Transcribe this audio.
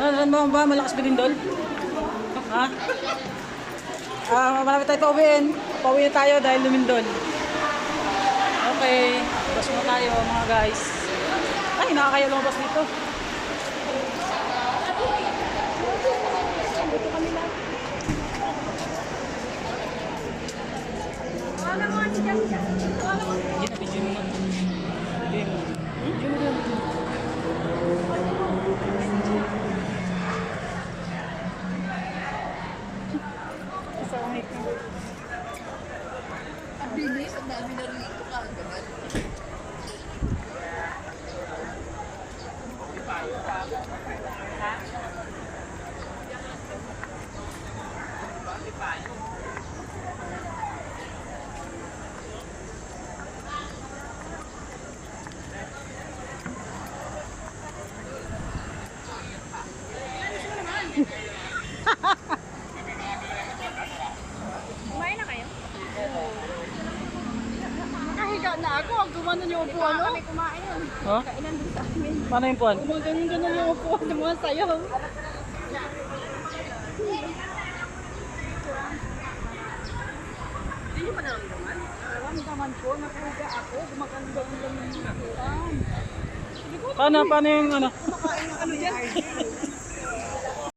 Ano mo ba? Malakas bilindol? Ha? Malapit tayo pauwiin. Pauwi na tayo dahil lumindol. Okay. Bus mo tayo mga guys. Ay, nakakaya lumabas dito. Bilis, ang dami na rin ito kaagaman. Kumain na kayo? Nakahiga na ako. Ang gumano yung upuan mo. Kami kumain yun. Ha? Kainan din sa amin. Paano yung puwan? Gumagano yung upuan ng mga sayaw. Hindi nyo pa naramdaman? Naramdaman ko. Nakahiga ako. Gumagano yung upuan. Paano yung ano? Kumakain ng ano dyan?